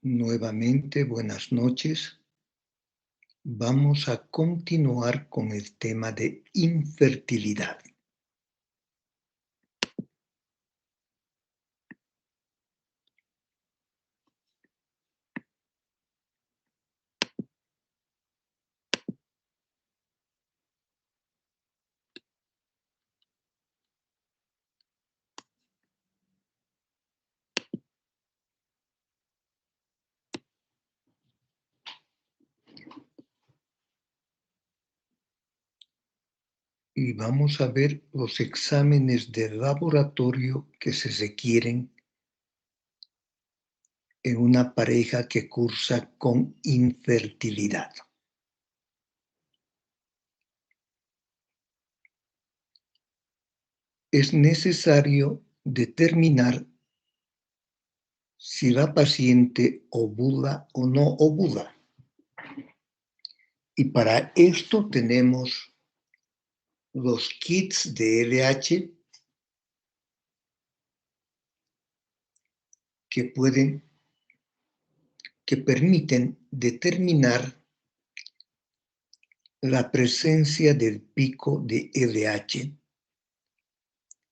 Nuevamente, buenas noches. Vamos a continuar con el tema de infertilidad. Y vamos a ver los exámenes de laboratorio que se requieren en una pareja que cursa con infertilidad. Es necesario determinar si la paciente ovula o no ovula. Y para esto tenemos los kits de LH que permiten determinar la presencia del pico de LH.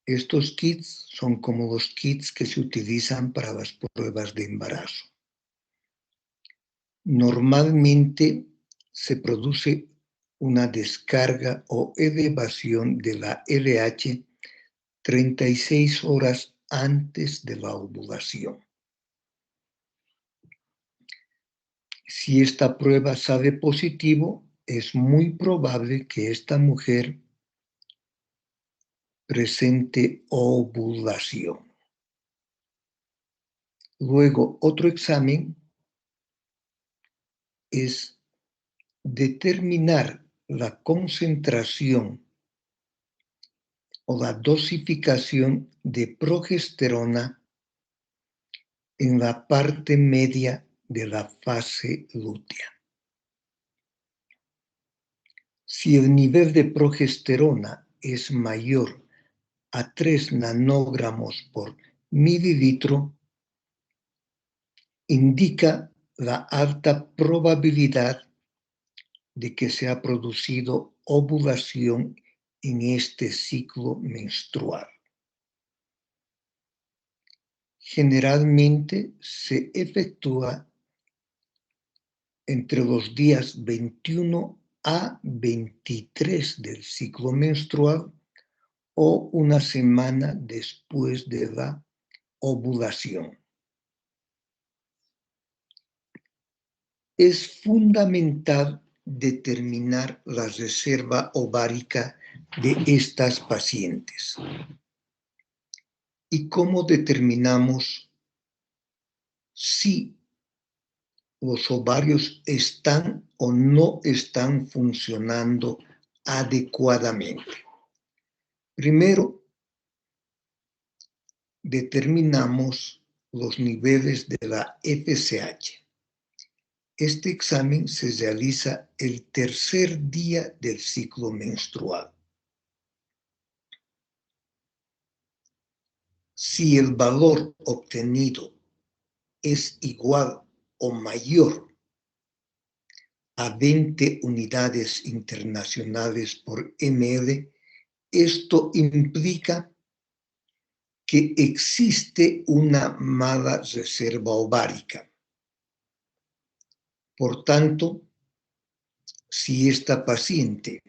Estos kits son como los kits que se utilizan para las pruebas de embarazo. Normalmente se produce una descarga o elevación de la LH 36 horas antes de la ovulación. Si esta prueba sale positivo, es muy probable que esta mujer presente ovulación. Luego, otro examen es determinar la concentración o la dosificación de progesterona en la parte media de la fase lútea. Si el nivel de progesterona es mayor a 3 nanogramos por mililitro, indica la alta probabilidad de que se ha producido ovulación en este ciclo menstrual. Generalmente se efectúa entre los días 21 a 23 del ciclo menstrual o una semana después de la ovulación. Es fundamental determinar la reserva ovárica de estas pacientes. ¿Y cómo determinamos si los ovarios están o no están funcionando adecuadamente? Primero, determinamos los niveles de la FSH. Este examen se realiza el tercer día del ciclo menstrual. Si el valor obtenido es igual o mayor a 20 unidades internacionales por ml, esto implica que existe una mala reserva ovárica. Por tanto, si esta paciente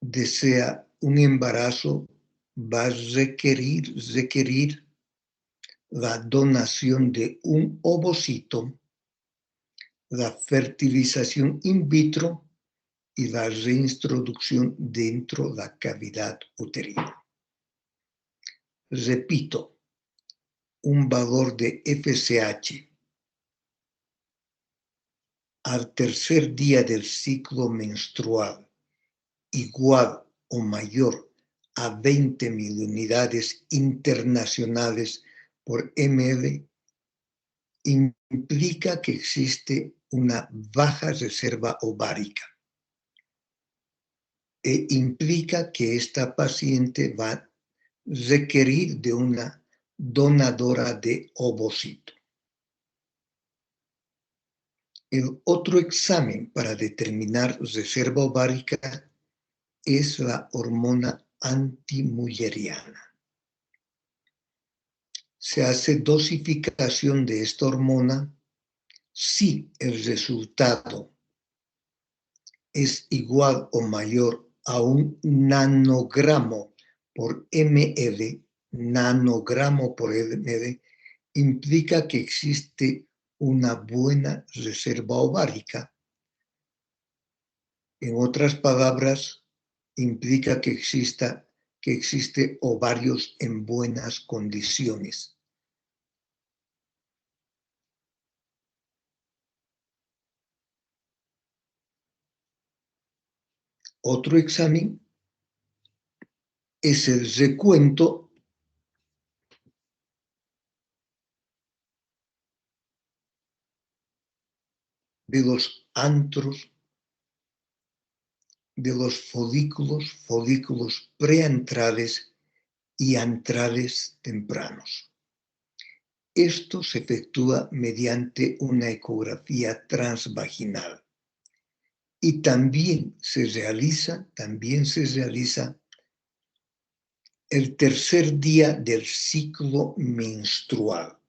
desea un embarazo, va a requerir la donación de un ovocito, la fertilización in vitro y la reintroducción dentro de la cavidad uterina. Repito, un valor de FSH al tercer día del ciclo menstrual igual o mayor a 20.000 unidades internacionales por ml implica que existe una baja reserva ovárica e implica que esta paciente va a requerir de una donadora de ovocito. El otro examen para determinar reserva ovárica es la hormona antimulleriana. Se hace dosificación de esta hormona si el resultado es igual o mayor a un nanogramo por ml, nanogramo por ml, implica que existe una buena reserva ovárica. En otras palabras, implica que existe ovarios en buenas condiciones. Otro examen es el recuento de los antros, de los folículos preantrales y antrales tempranos. Esto se efectúa mediante una ecografía transvaginal y también se realiza el tercer día del ciclo menstrual.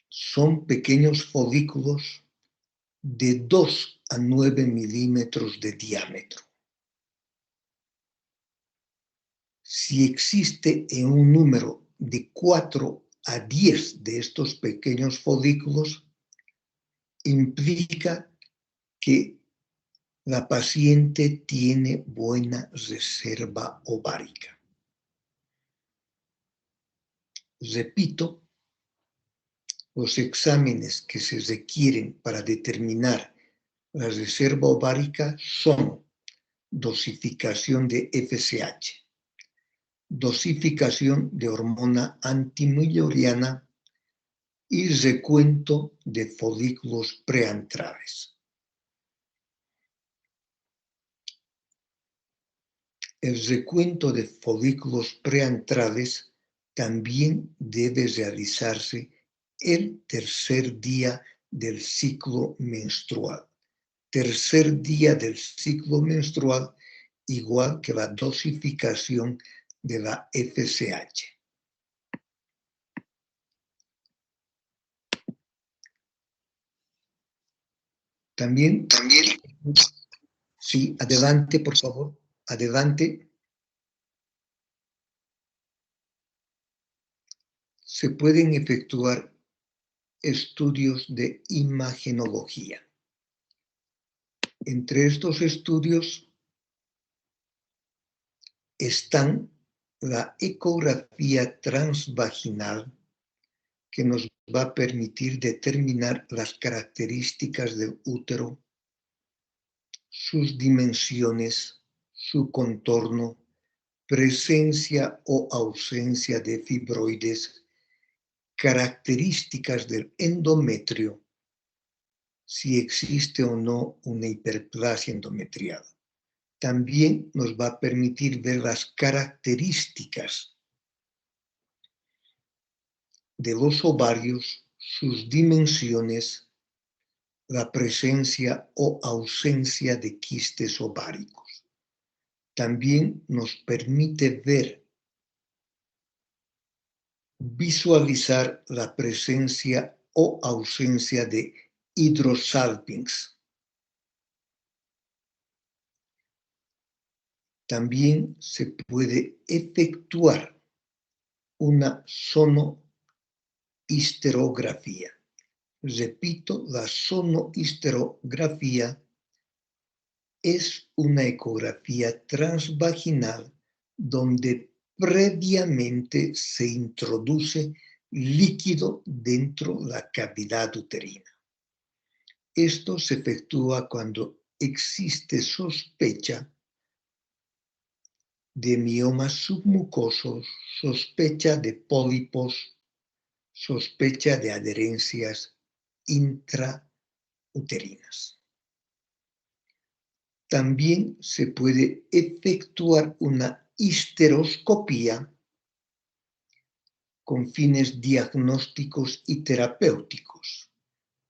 Son pequeños folículos de 2 a 9 milímetros de diámetro. Si existe en un número de 4 a 10 de estos pequeños folículos, implica que la paciente tiene buena reserva ovárica. Repito, los exámenes que se requieren para determinar la reserva ovárica son dosificación de FSH, dosificación de hormona antimulleriana y recuento de folículos preantrales. El recuento de folículos preantrales también debe realizarse el tercer día del ciclo menstrual. Tercer día del ciclo menstrual, igual que la dosificación de la FSH. También, sí, adelante, por favor, adelante. Se pueden efectuar estudios de imagenología. Entre estos estudios están la ecografía transvaginal, que nos va a permitir determinar las características del útero, sus dimensiones, su contorno, presencia o ausencia de fibroides, características del endometrio, si existe o no una hiperplasia endometrial. También nos va a permitir ver las características de los ovarios, sus dimensiones, la presencia o ausencia de quistes ováricos. También nos permite visualizar la presencia o ausencia de hidrosalpinx. También se puede efectuar una sonohisterografía. Repito, la sonohisterografía es una ecografía transvaginal donde previamente se introduce líquido dentro de la cavidad uterina. Esto se efectúa cuando existe sospecha de miomas submucosos, sospecha de pólipos, sospecha de adherencias intrauterinas. intrauterinas. También se puede efectuar una histeroscopía con fines diagnósticos y terapéuticos.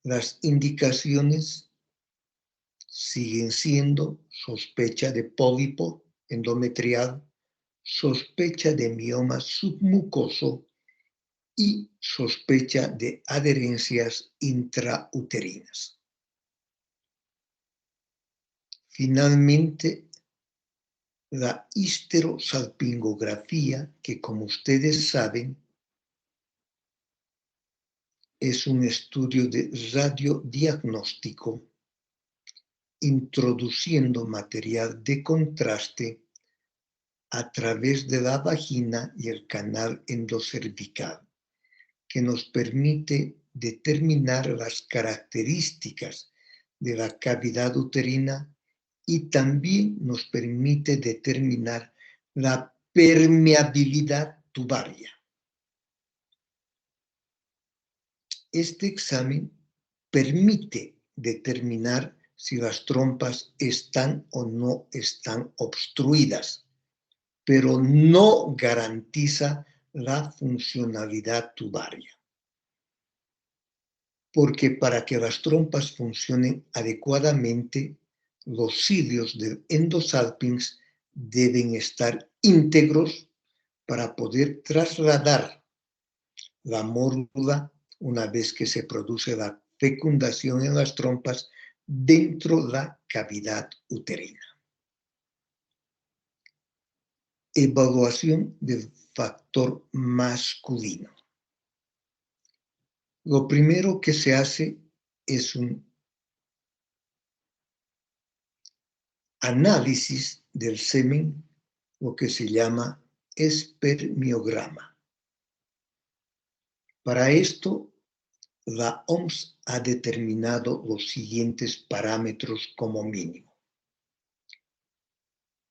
Las indicaciones siguen siendo sospecha de pólipo endometrial, sospecha de mioma submucoso y sospecha de adherencias intrauterinas. Finalmente, la histerosalpingografía, que como ustedes saben, es un estudio de radiodiagnóstico introduciendo material de contraste a través de la vagina y el canal endocervical, que nos permite determinar las características de la cavidad uterina y también nos permite determinar la permeabilidad tubaria. Este examen permite determinar si las trompas están o no están obstruidas, pero no garantiza la funcionalidad tubaria. Porque para que las trompas funcionen adecuadamente, los cilios del endosalpinx deben estar íntegros para poder trasladar la mórula una vez que se produce la fecundación en las trompas dentro de la cavidad uterina. Evaluación del factor masculino. Lo primero que se hace es un análisis del semen, lo que se llama espermiograma. Para esto, la OMS ha determinado los siguientes parámetros como mínimo.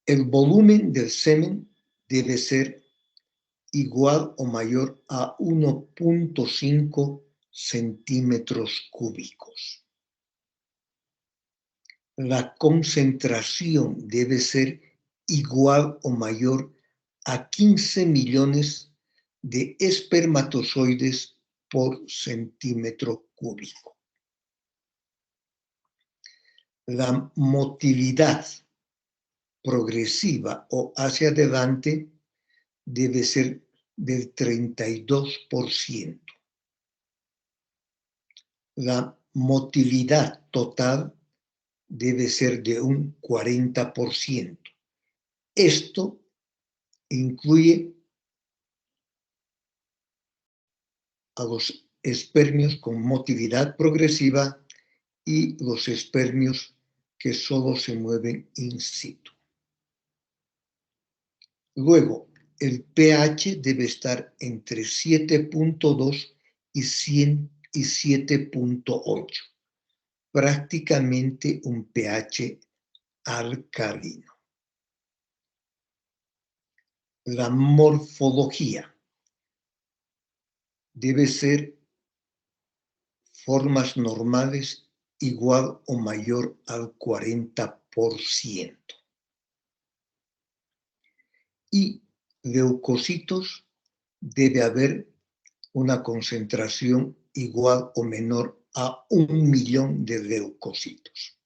El volumen del semen debe ser igual o mayor a 1.5 centímetros cúbicos. La concentración debe ser igual o mayor a 15 millones de espermatozoides por centímetro cúbico. La motilidad progresiva o hacia adelante debe ser del 32%. La motilidad total debe ser de un 40%. Esto incluye a los espermios con motilidad progresiva y los espermios que solo se mueven in situ. Luego, el pH debe estar entre 7.2 y 7.8, prácticamente un pH alcalino. La morfología debe ser formas normales igual o mayor al 40%. Y leucocitos debe haber una concentración igual o menor a 1 millón de leucocitos.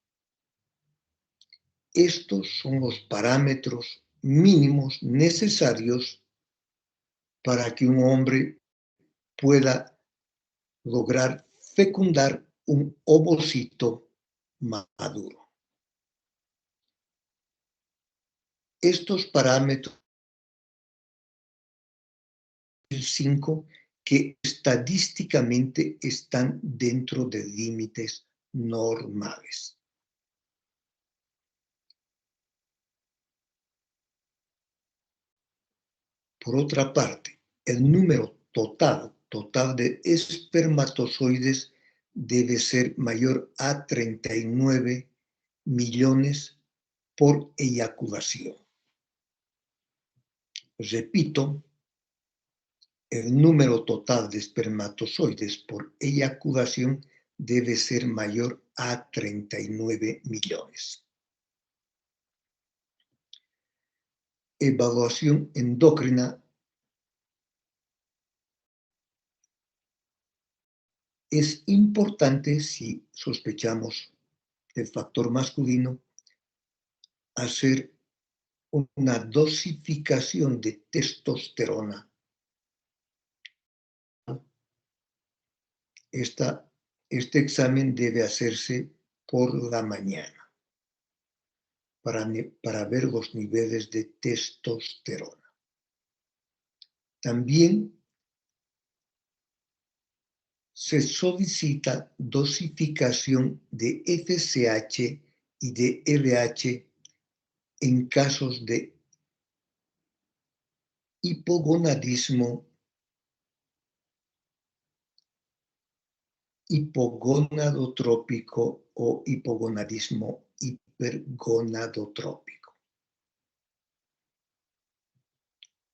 Estos son los parámetros mínimos necesarios para que un hombre pueda lograr fecundar un ovocito maduro. Estos parámetros 5 que estadísticamente están dentro de límites normales. Por otra parte, el número total de espermatozoides debe ser mayor a 39 millones por eyaculación. Repito, el número total de espermatozoides por eyaculación debe ser mayor a 39 millones. Evaluación endocrina es importante si sospechamos del factor masculino hacer una dosificación de testosterona. Este examen debe hacerse por la mañana para ver los niveles de testosterona. También se solicita dosificación de FSH y de LH en casos de hipogonadismo, hipogonadotrópico o hipogonadismo hipergonadotrópico.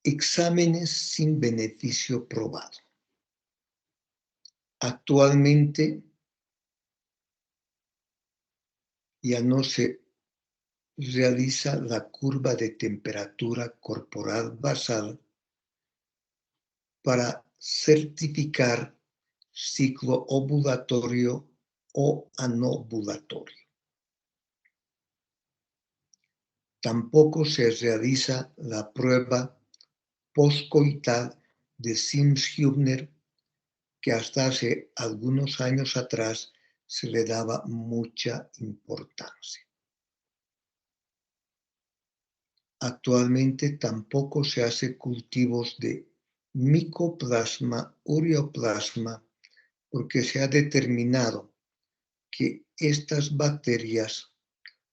Exámenes sin beneficio probado. Actualmente ya no se realiza la curva de temperatura corporal basal para certificar ciclo ovulatorio o anovulatorio. Tampoco se realiza la prueba postcoital de Sims-Hübner, que hasta hace algunos años atrás se le daba mucha importancia. Actualmente tampoco se hace cultivos de micoplasma, ureoplasma, porque se ha determinado que estas bacterias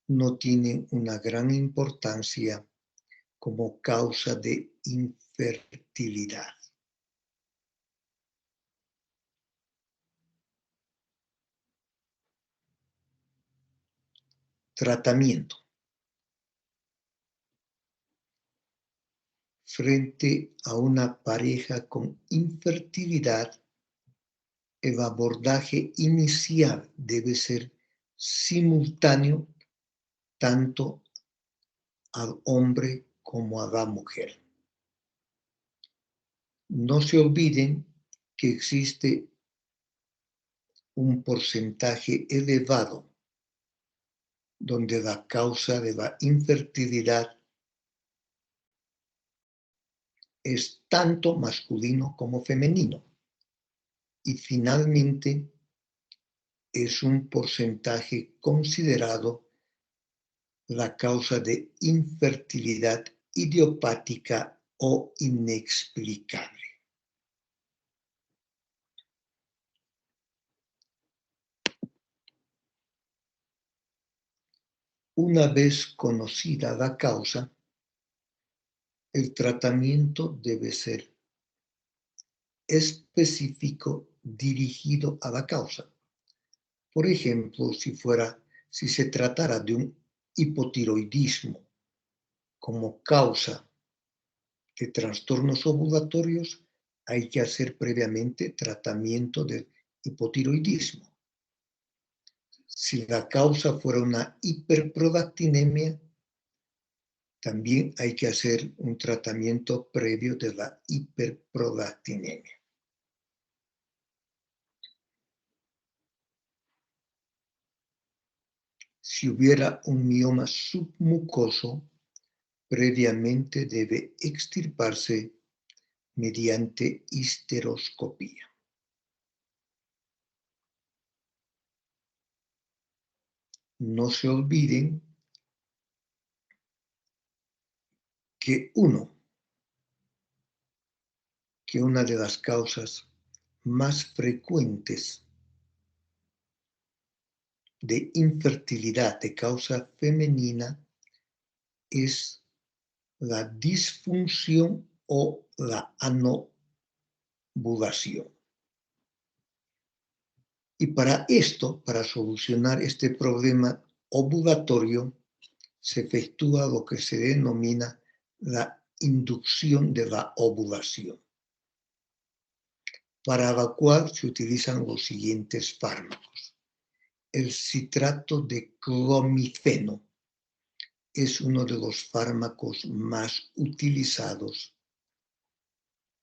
no tienen una gran importancia como causa de infertilidad. Tratamiento. Frente a una pareja con infertilidad, el abordaje inicial debe ser simultáneo tanto al hombre como a la mujer. No se olviden que existe un porcentaje elevado donde la causa de la infertilidad es tanto masculino como femenino. Y finalmente es un porcentaje considerado la causa de infertilidad idiopática o inexplicable. Una vez conocida la causa, el tratamiento debe ser específico dirigido a la causa. Por ejemplo, si se tratara de un hipotiroidismo como causa de trastornos ovulatorios, hay que hacer previamente tratamiento del hipotiroidismo. Si la causa fuera una hiperprolactinemia, también hay que hacer un tratamiento previo de la hiperprolactinemia. Si hubiera un mioma submucoso, previamente debe extirparse mediante histeroscopía. No se olviden que una de las causas más frecuentes de infertilidad de causa femenina es la disfunción o la anovulación. Y para solucionar este problema ovulatorio, se efectúa lo que se denomina la inducción de la ovulación. para la cual se utilizan los siguientes fármacos. El citrato de clomifeno es uno de los fármacos más utilizados.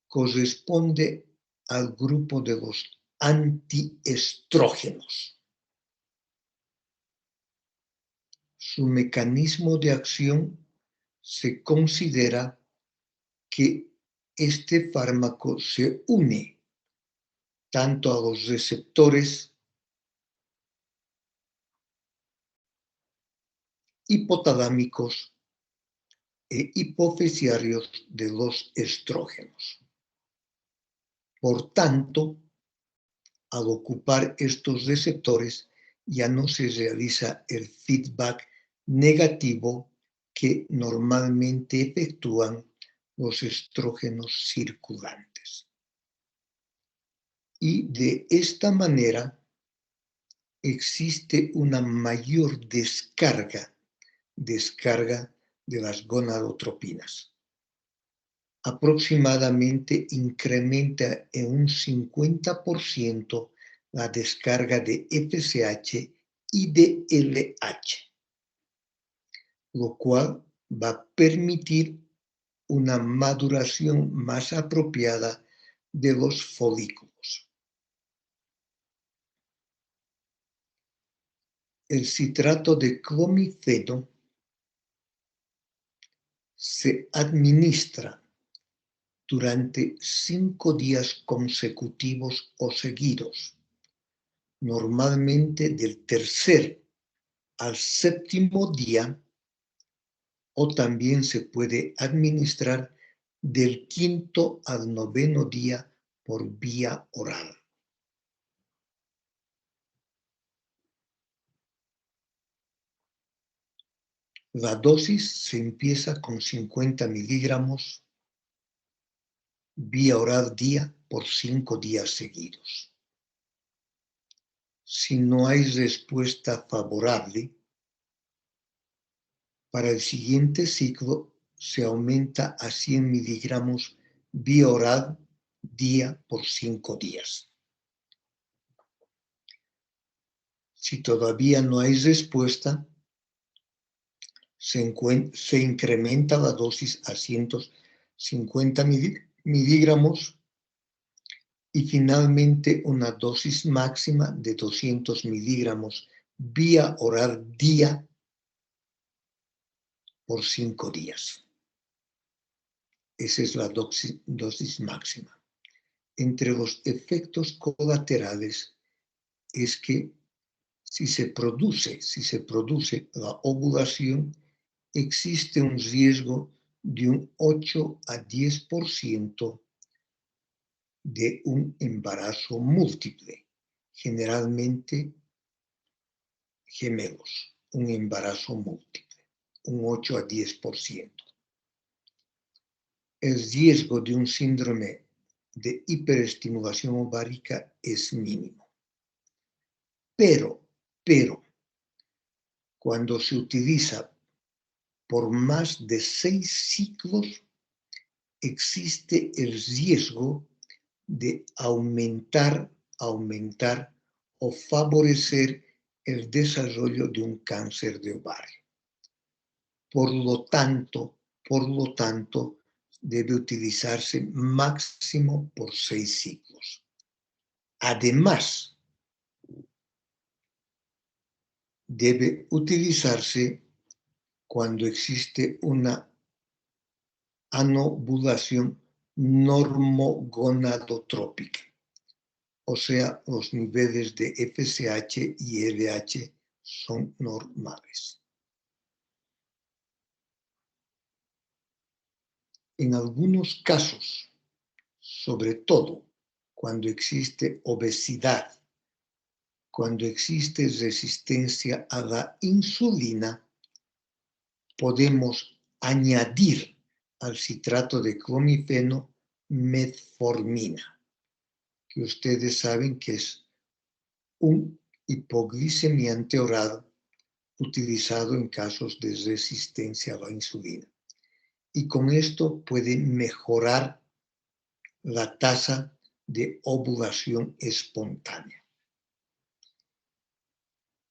Corresponde al grupo de los antiestrógenos. Su mecanismo de acción se considera que este fármaco se une tanto a los receptores hipotalámicos e hipofisiarios de los estrógenos. Por tanto, al ocupar estos receptores, ya no se realiza el feedback negativo que normalmente efectúan los estrógenos circulantes. Y de esta manera existe una mayor descarga de las gonadotropinas. Aproximadamente incrementa en un 50% la descarga de FSH y de LH, lo cual va a permitir una maduración más apropiada de los folículos. El citrato de clomifeno se administra durante 5 días consecutivos o seguidos, normalmente del tercer al séptimo día, o también se puede administrar del 5º al 9º día por vía oral. La dosis se empieza con 50 miligramos vía oral día por 5 días seguidos. Si no hay respuesta favorable, para el siguiente ciclo se aumenta a 100 miligramos vía oral día por 5 días. Si todavía no hay respuesta, se incrementa la dosis a 150 miligramos y finalmente una dosis máxima de 200 miligramos vía oral día por 5 días. Esa es la dosis máxima. Entre los efectos colaterales es que si se produce la ovulación, existe un riesgo de un 8 a 10% de un embarazo múltiple, generalmente gemelos, un embarazo múltiple, un 8 a 10%. El riesgo de un síndrome de hiperestimulación ovárica es mínimo. Pero, cuando se utiliza por más de 6 ciclos, existe el riesgo de aumentar o favorecer el desarrollo de un cáncer de ovario. Por lo tanto, debe utilizarse máximo por 6 ciclos. Además, debe utilizarse cuando existe una anovulación normogonadotrópica, o sea, los niveles de FSH y LH son normales. En algunos casos, sobre todo cuando existe obesidad, cuando existe resistencia a la insulina, podemos añadir al citrato de clomifeno metformina, que ustedes saben que es un hipoglicemiante oral utilizado en casos de resistencia a la insulina. Y con esto puede mejorar la tasa de ovulación espontánea.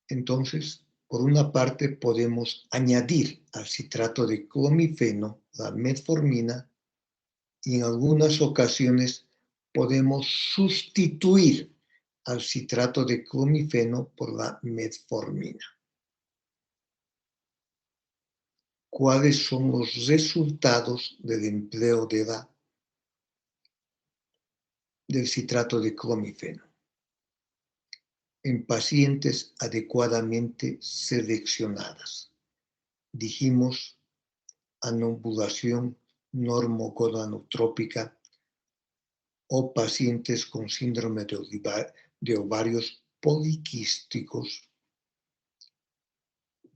Entonces, por una parte, podemos añadir al citrato de clomifeno la metformina y en algunas ocasiones podemos sustituir al citrato de clomifeno por la metformina. ¿Cuáles son los resultados del empleo del citrato de clomifeno? En pacientes adecuadamente seleccionadas. Dijimos anovulación normogonadotrópica o pacientes con síndrome de ovarios poliquísticos.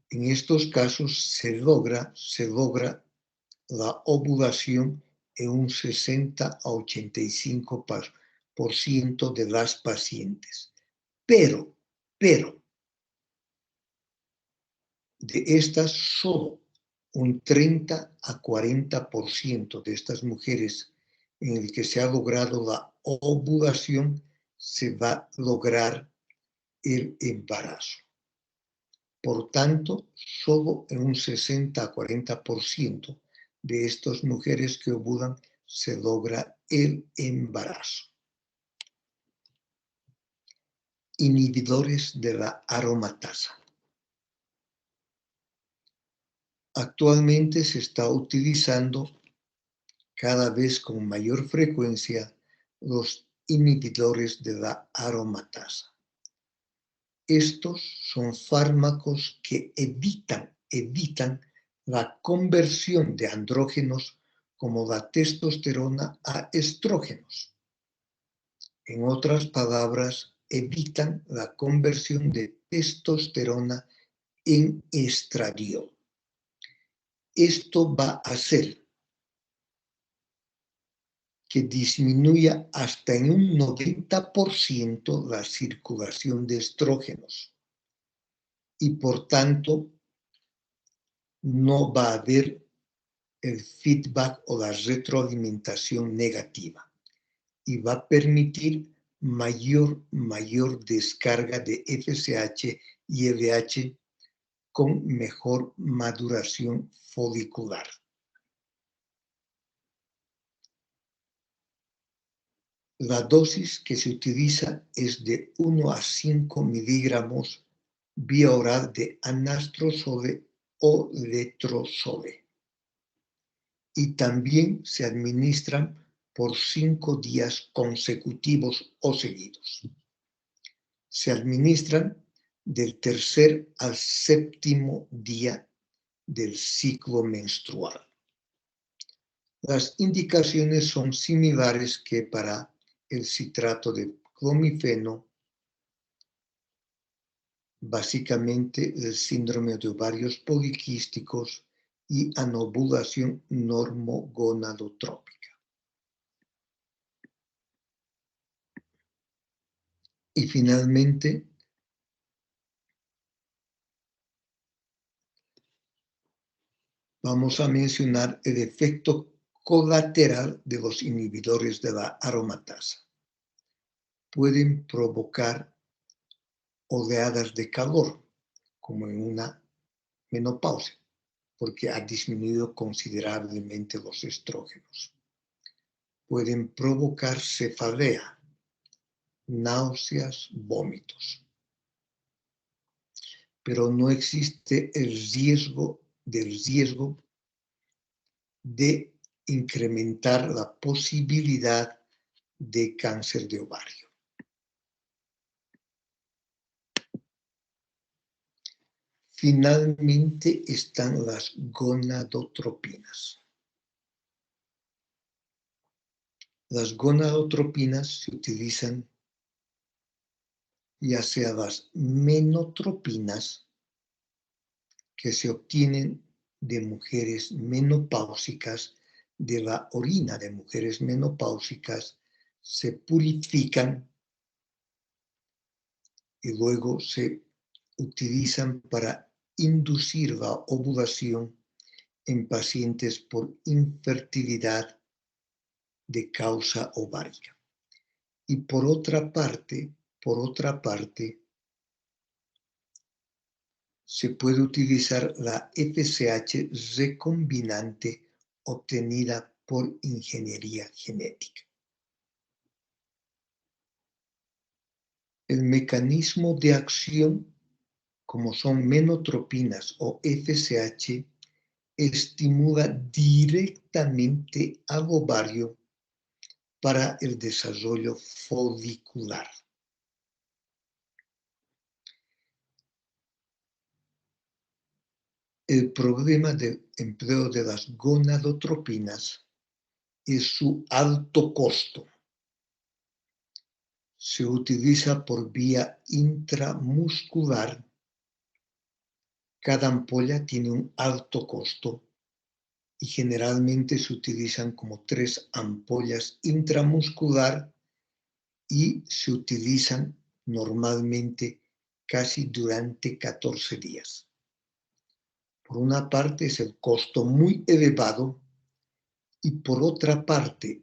En estos casos se logra la ovulación en un 60 a 85% de las pacientes. Pero, de estas solo un 30 a 40% de estas mujeres en el que se ha logrado la ovulación se va a lograr el embarazo. Por tanto, solo en un 60 a 40% de estas mujeres que ovulan se logra el embarazo. Inhibidores de la aromatasa. Actualmente se está utilizando cada vez con mayor frecuencia los inhibidores de la aromatasa. Estos son fármacos que evitan la conversión de andrógenos como la testosterona a estrógenos. En otras palabras, evitan la conversión de testosterona en estradiol. Esto va a hacer que disminuya hasta en un 90% la circulación de estrógenos y por tanto no va a haber el feedback o la retroalimentación negativa y va a permitir mayor descarga de FSH y LH con mejor maduración folicular. La dosis que se utiliza es de 1 a 5 miligramos vía oral de anastrozole o letrozole. Y también se administran por 5 días consecutivos o seguidos. Se administran del tercer al séptimo día del ciclo menstrual. Las indicaciones son similares que para el citrato de clomifeno, básicamente el síndrome de ovarios poliquísticos y anovulación normogonadotrópica. Y finalmente, vamos a mencionar el efecto colateral de los inhibidores de la aromatasa. Pueden provocar oleadas de calor, como en una menopausia, porque ha disminuido considerablemente los estrógenos. Pueden provocar cefalea, náuseas, vómitos. Pero no existe el riesgo de incrementar la posibilidad de cáncer de ovario. Finalmente están las gonadotropinas. Las gonadotropinas se utilizan ya sea las menotropinas que se obtienen de mujeres menopáusicas, de la orina de mujeres menopáusicas, se purifican y luego se utilizan para inducir la ovulación en pacientes por infertilidad de causa ovárica. Y por otra parte, se puede utilizar la FSH recombinante obtenida por ingeniería genética. El mecanismo de acción, como son menotropinas o FSH, estimula directamente al ovario para el desarrollo folicular. El problema del empleo de las gonadotropinas es su alto costo. Se utiliza por vía intramuscular. Cada ampolla tiene un alto costo y generalmente se utilizan como 3 ampollas intramuscular y se utilizan normalmente casi durante 14 días. Por una parte es el costo muy elevado y por otra parte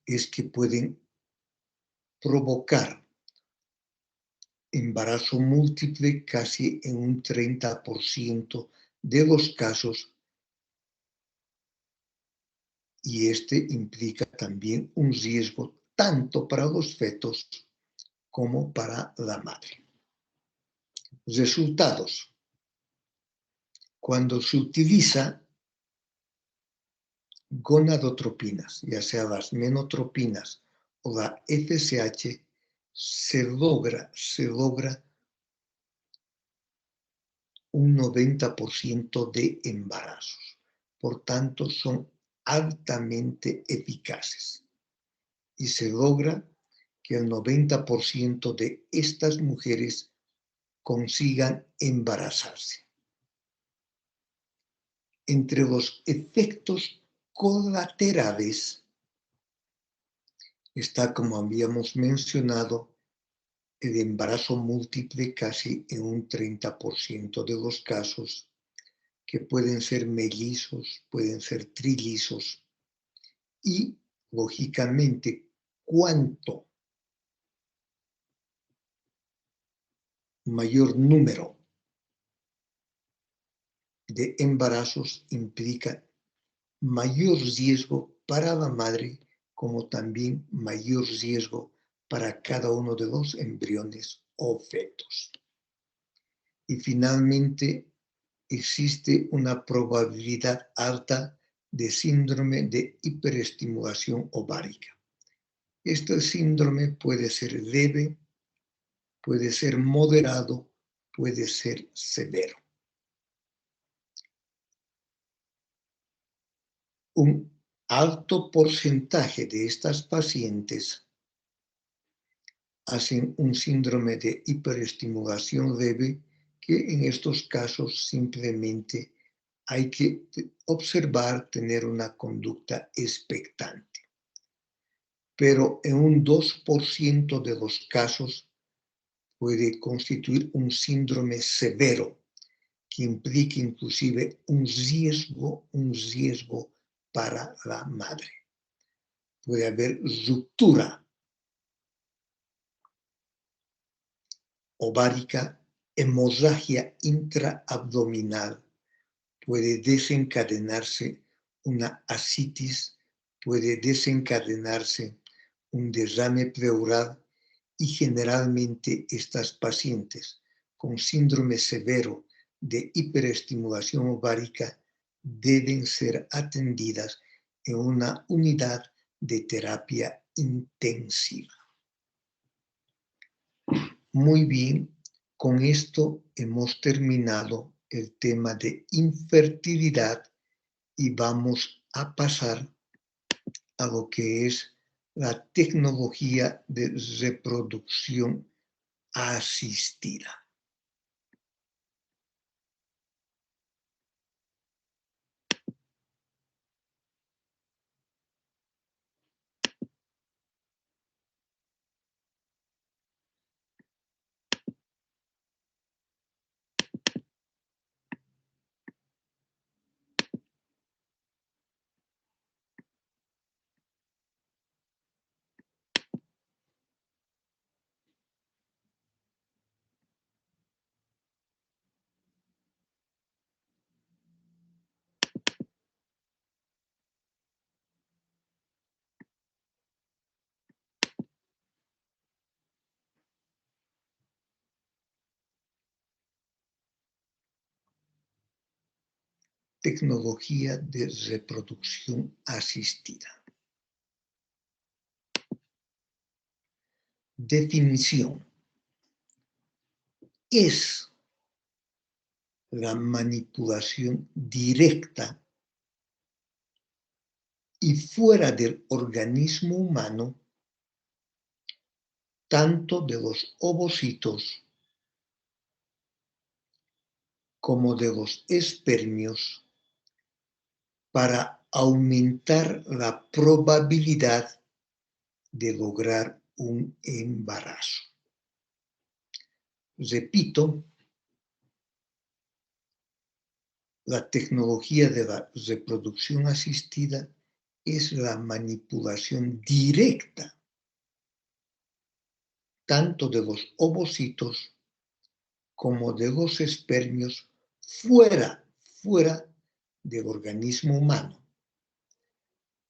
es que pueden provocar embarazo múltiple casi en un 30% de los casos, y este implica también un riesgo tanto para los fetos como para la madre. Resultados. Cuando se utiliza gonadotropinas, ya sea las menotropinas o la FSH, se logra un 90% de embarazos. Por tanto, son altamente eficaces. Y se logra que el 90% de estas mujeres consigan embarazarse. Entre los efectos colaterales está, como habíamos mencionado, el embarazo múltiple casi en un 30% de los casos, que pueden ser mellizos, pueden ser trillizos, y, lógicamente, cuanto mayor número de embarazos implica mayor riesgo para la madre, como también mayor riesgo para cada uno de los embriones o fetos. Y finalmente, existe una probabilidad alta de síndrome de hiperestimulación ovárica. Este síndrome puede ser leve, puede ser moderado, puede ser severo. Un alto porcentaje de estas pacientes hacen un síndrome de hiperestimulación leve, que en estos casos simplemente hay que observar, tener una conducta expectante. Pero en un 2% de los casos puede constituir un síndrome severo, que implica inclusive un riesgo para la madre. Puede haber ruptura ovárica, hemorragia intraabdominal, puede desencadenarse una ascitis, puede desencadenarse un derrame pleural, y generalmente estas pacientes con síndrome severo de hiperestimulación ovárica deben ser atendidas en una unidad de terapia intensiva. Muy bien, con esto hemos terminado el tema de infertilidad y vamos a pasar a lo que es la tecnología de reproducción asistida. tecnología de reproducción asistida. Definición. Es la manipulación directa y fuera del organismo humano, tanto de los ovocitos como de los espermios, para aumentar la probabilidad de lograr un embarazo. Repito, la tecnología de la reproducción asistida es la manipulación directa tanto de los ovocitos como de los espermios fuera del organismo humano,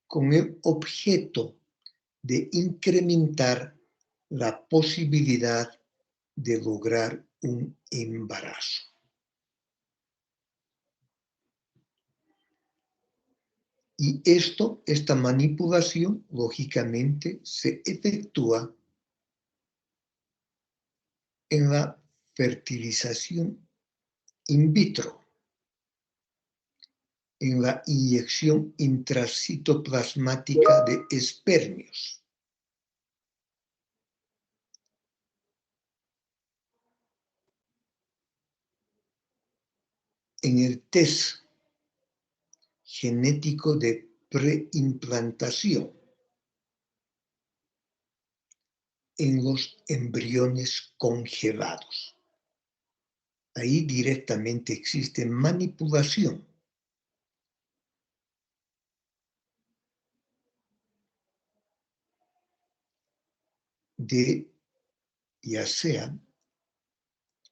con el objeto de incrementar la posibilidad de lograr un embarazo. Y esta manipulación, lógicamente, se efectúa en la fertilización in vitro, en la inyección intracitoplasmática de espermios. En el test genético de preimplantación, en los embriones congelados. Ahí directamente existe manipulación de ya sean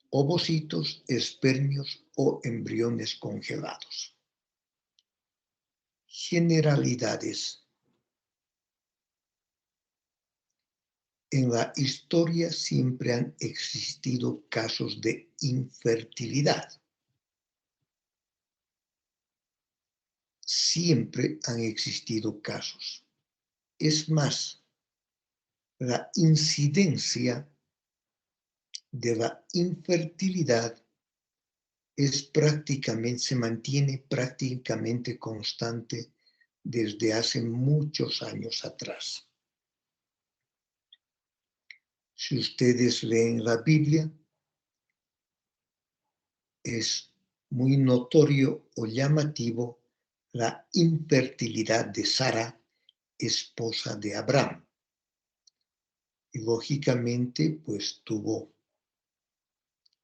ovocitos, espermios o embriones congelados. Generalidades. En la historia siempre han existido casos de infertilidad. Siempre han existido casos. Es más, la incidencia de la infertilidad se mantiene prácticamente constante desde hace muchos años atrás. Si ustedes leen la Biblia, es muy notorio o llamativo la infertilidad de Sara, esposa de Abraham. Y lógicamente, pues tuvo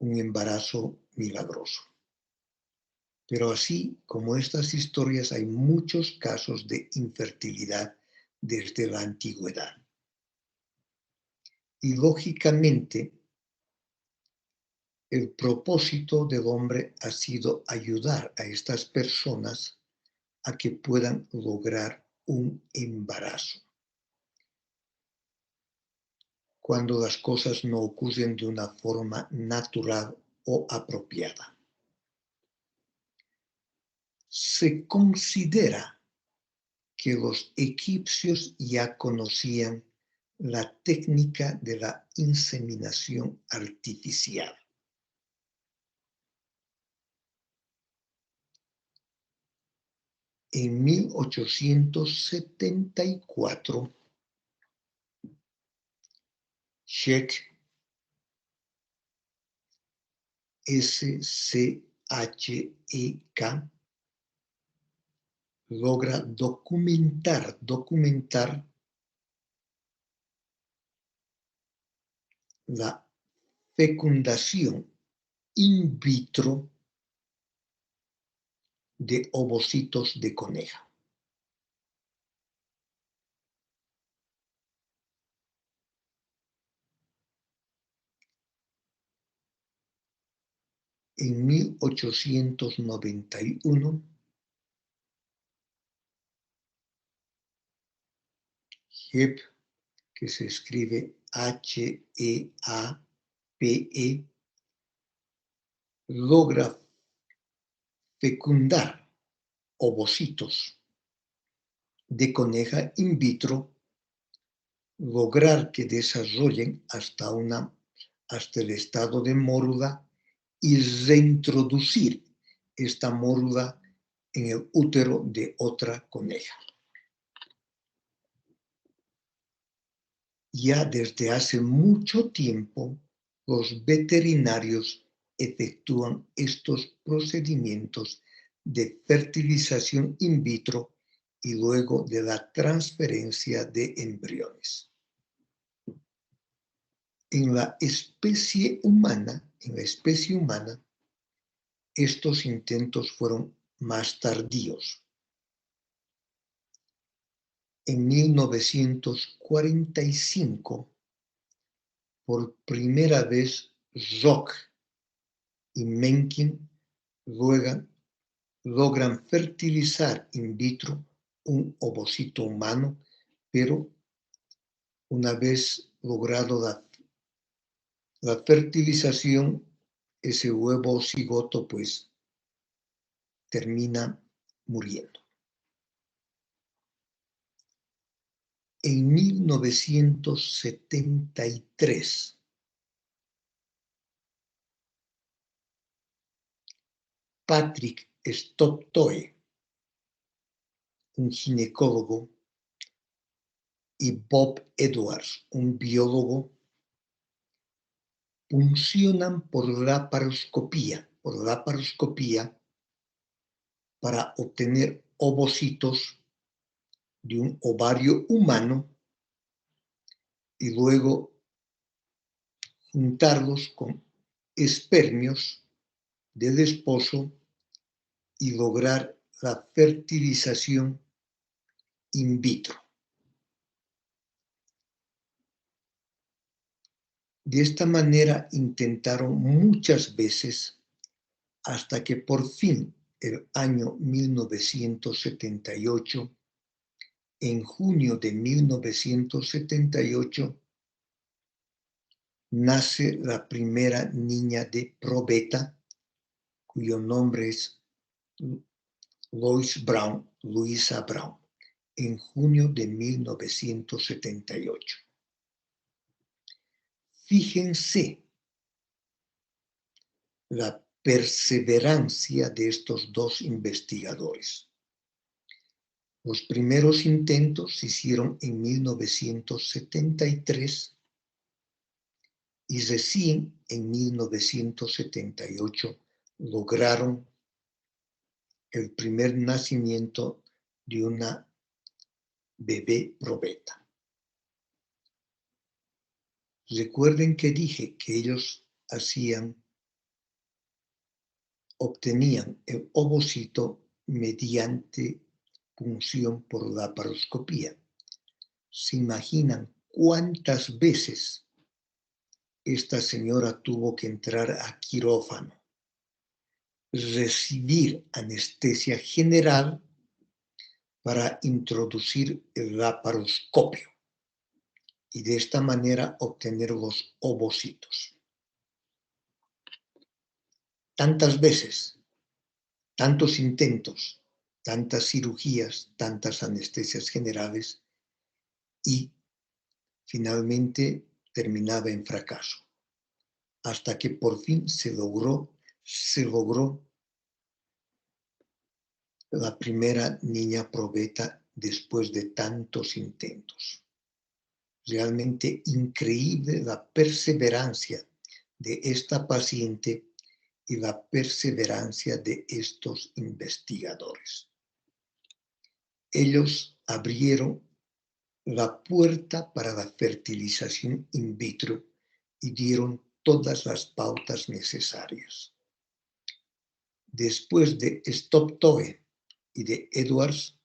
un embarazo milagroso. Pero así como estas historias, hay muchos casos de infertilidad desde la antigüedad. Y lógicamente, el propósito del hombre ha sido ayudar a estas personas a que puedan lograr un embarazo. Cuando las cosas no ocurren de una forma natural o apropiada. Se considera que los egipcios ya conocían la técnica de la inseminación artificial. En 1874, Scheck, S-C-H-E-K, logra documentar la fecundación in vitro de ovocitos de coneja. En 1891, Heap, que se escribe H-E-A-P-E, logra fecundar ovocitos de coneja in vitro, lograr que desarrollen hasta el estado de móruda y reintroducir esta móruda en el útero de otra coneja. Ya desde hace mucho tiempo, los veterinarios efectúan estos procedimientos de fertilización in vitro y luego de la transferencia de embriones. En la especie humana, estos intentos fueron más tardíos. En 1945, por primera vez, Rock y Mencken logran fertilizar in vitro un ovocito humano, pero una vez logrado la fertilización, ese huevo cigoto pues termina muriendo. En 1973, Patrick Stoptoe, un ginecólogo, y Bob Edwards, un biólogo, puncionan por laparoscopía para obtener ovocitos de un ovario humano y luego juntarlos con espermios del esposo y lograr la fertilización in vitro. De esta manera intentaron muchas veces hasta que por fin, el año 1978, en junio de 1978, nace la primera niña de probeta, cuyo nombre es Luisa Brown, en junio de 1978. Fíjense la perseverancia de estos dos investigadores. Los primeros intentos se hicieron en 1973 y recién en 1978 lograron el primer nacimiento de una bebé probeta. Recuerden que dije que ellos obtenían el ovocito mediante punción por laparoscopía. ¿Se imaginan cuántas veces esta señora tuvo que entrar a quirófano, recibir anestesia general para introducir el laparoscopio y de esta manera obtener los ovocitos? Tantas veces, tantos intentos, tantas cirugías, tantas anestesias generales y finalmente terminaba en fracaso, hasta que por fin se logró la primera niña probeta después de tantos intentos. Realmente increíble la perseverancia de esta paciente y la perseverancia de estos investigadores. Ellos abrieron la puerta para la fertilización in vitro y dieron todas las pautas necesarias. Después de Stoptoe y de Edwards,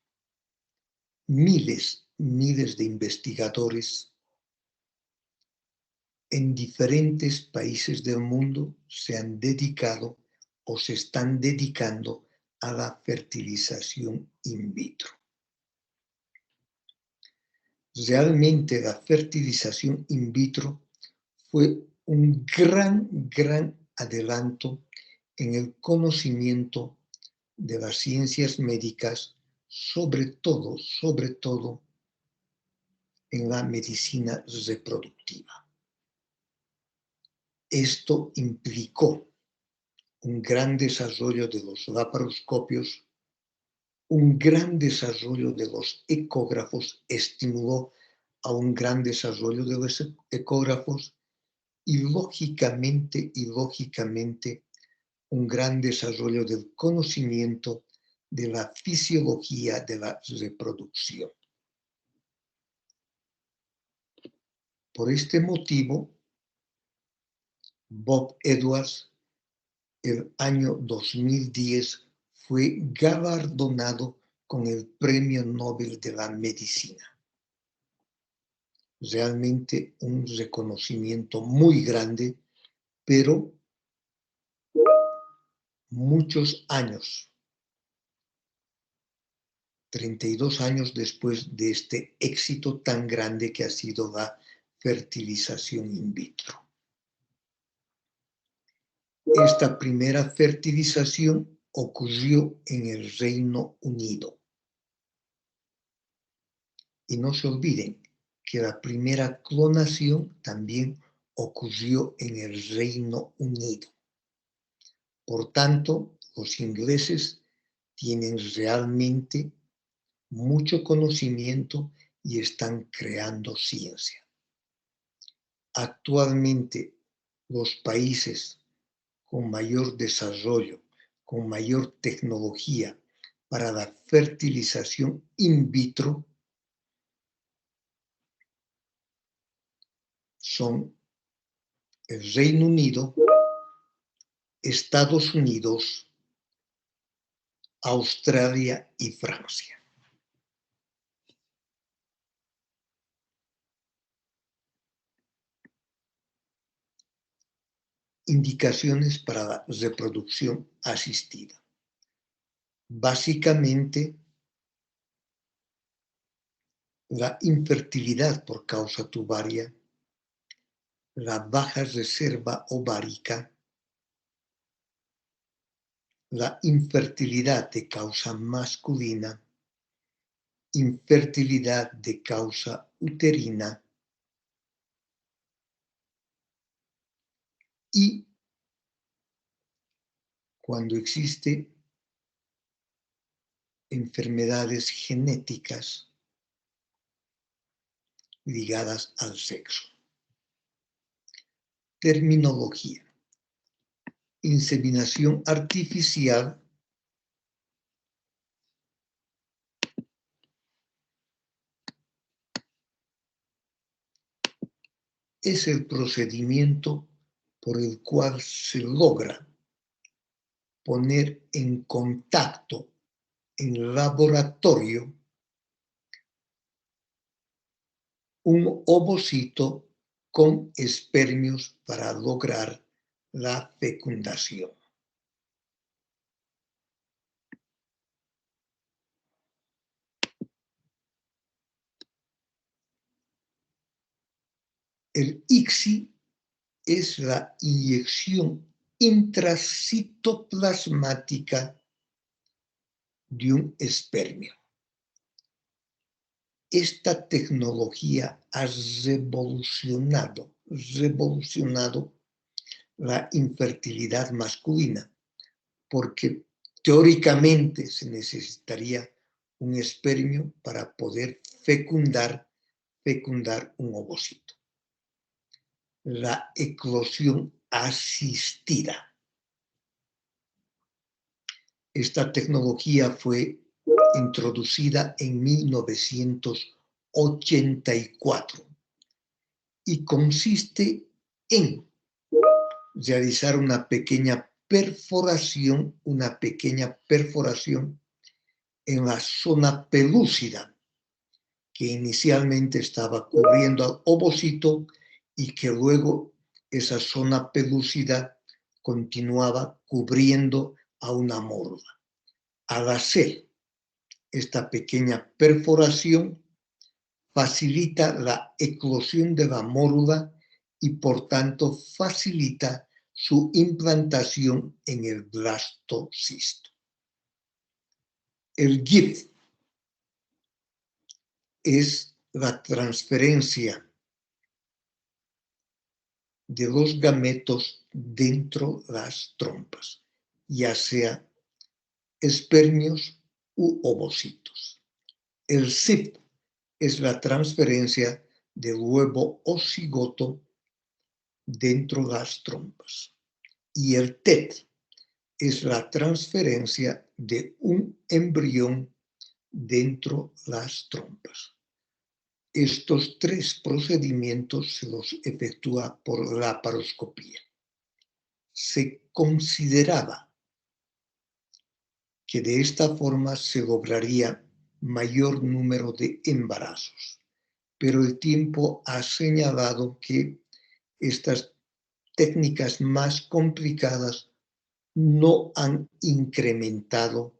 miles de investigadores en diferentes países del mundo se han dedicado o se están dedicando a la fertilización in vitro. Realmente la fertilización in vitro fue un gran adelanto en el conocimiento de las ciencias médicas, sobre todo en la medicina reproductiva. Esto implicó un gran desarrollo de los laparoscopios, un gran desarrollo de los ecógrafos, estimuló a un gran desarrollo de los ecógrafos y lógicamente, un gran desarrollo del conocimiento de la fisiología de la reproducción. Por este motivo, Bob Edwards, el año 2010, fue galardonado con el Premio Nobel de la Medicina. Realmente un reconocimiento muy grande, pero muchos años, 32 años después de este éxito tan grande que ha sido la fertilización in vitro. Esta primera fertilización ocurrió en el Reino Unido. Y no se olviden que la primera clonación también ocurrió en el Reino Unido. Por tanto, los ingleses tienen realmente mucho conocimiento y están creando ciencia. Actualmente, los países con mayor desarrollo, con mayor tecnología para la fertilización in vitro son el Reino Unido, Estados Unidos, Australia y Francia. Indicaciones para la reproducción asistida. Básicamente, la infertilidad por causa tubaria, la baja reserva ovárica, la infertilidad de causa masculina, infertilidad de causa uterina y cuando existe enfermedades genéticas ligadas al sexo. Terminología. Inseminación artificial es el procedimiento por el cual se logra poner en contacto en laboratorio un ovocito con espermios para lograr la fecundación. El ICSI es la inyección intracitoplasmática de un espermio. Esta tecnología ha revolucionado la infertilidad masculina, porque teóricamente se necesitaría un espermio para poder fecundar un ovocito. La eclosión asistida. Esta tecnología fue introducida en 1984 y consiste en realizar una pequeña perforación en la zona pelúcida que inicialmente estaba cubriendo al ovocito y que luego esa zona pelúcida continuaba cubriendo a una morula. Al hacer esta pequeña perforación, facilita la eclosión de la mórula y por tanto facilita su implantación en el blastocisto. El GIF es la transferencia de los gametos dentro de las trompas, ya sea espermios u ovocitos. El SIP es la transferencia del huevo o cigoto dentro de las trompas. Y el TET es la transferencia de un embrión dentro de las trompas. Estos tres procedimientos se los efectúa por laparoscopía. Se consideraba que de esta forma se lograría mayor número de embarazos, pero el tiempo ha señalado que estas técnicas más complicadas no han incrementado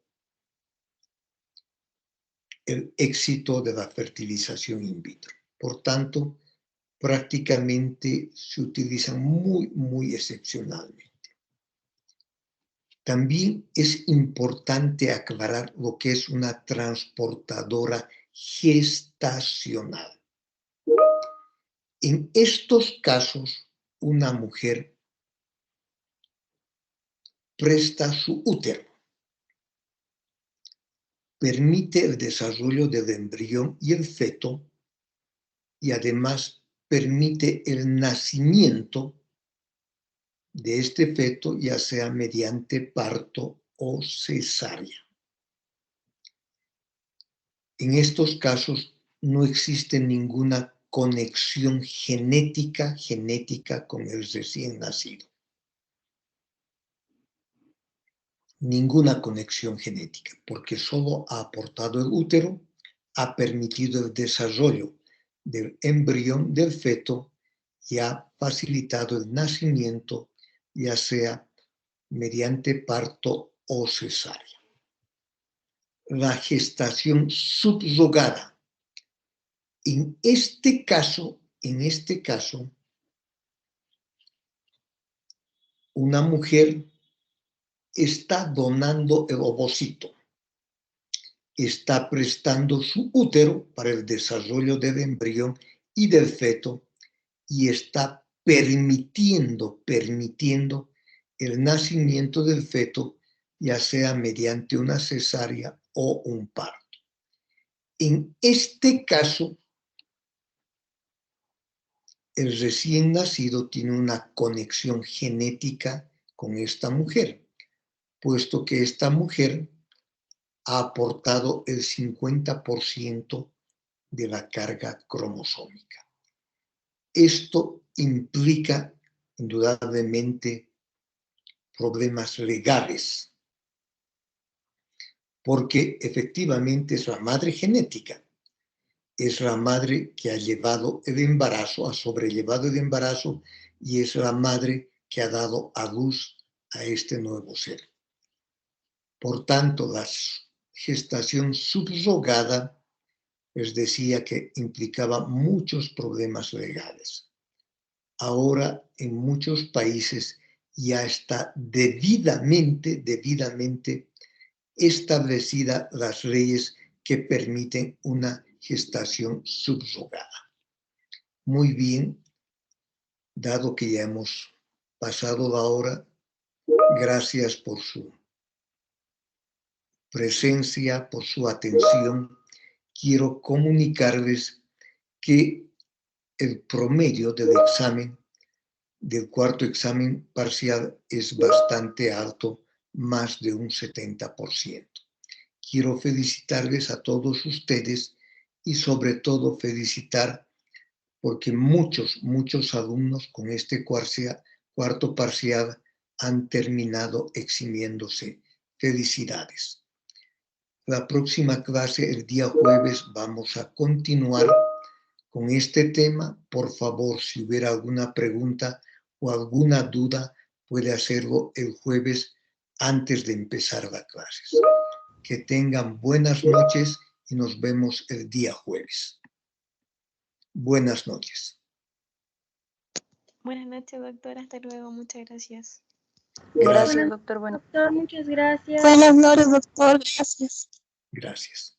el éxito de la fertilización in vitro. Por tanto, prácticamente se utilizan muy excepcionalmente. También es importante aclarar lo que es una transportadora gestacional. En estos casos, una mujer presta su útero, permite el desarrollo del embrión y el feto, y además permite el nacimiento de este feto, ya sea mediante parto o cesárea. En estos casos no existe ninguna conexión genética con el recién nacido. Ninguna conexión genética, porque solo ha aportado el útero, ha permitido el desarrollo del embrión del feto y ha facilitado el nacimiento, ya sea mediante parto o cesárea. La gestación subrogada. En este caso, una mujer está donando el ovocito, está prestando su útero para el desarrollo del embrión y del feto y está permitiendo el nacimiento del feto, ya sea mediante una cesárea o un parto. En este caso, el recién nacido tiene una conexión genética con esta mujer, puesto que esta mujer ha aportado el 50% de la carga cromosómica. Esto implica indudablemente problemas legales, porque efectivamente es la madre genética, es la madre que ha llevado el embarazo, ha sobrellevado el embarazo y es la madre que ha dado a luz a este nuevo ser. Por tanto, la gestación subrogada les decía que implicaba muchos problemas legales. Ahora, en muchos países ya está debidamente establecida las leyes que permiten una gestación subrogada. Muy bien, dado que ya hemos pasado la hora, gracias por su presencia, por su atención. Quiero comunicarles que el promedio del examen, del cuarto examen parcial, es bastante alto, más de un 70%. Quiero felicitarles a todos ustedes y sobre todo felicitar porque muchos alumnos con este cuarto parcial han terminado eximiéndose. Felicidades. La próxima clase, el día jueves, vamos a continuar con este tema. Por favor, si hubiera alguna pregunta o alguna duda, puede hacerlo el jueves antes de empezar la clase. Que tengan buenas noches y nos vemos el día jueves. Buenas noches. Buenas noches, doctor. Hasta luego. Muchas gracias. Gracias, doctor. Bueno, Doctor, muchas gracias. buenas noches, doctor. Gracias. Gracias.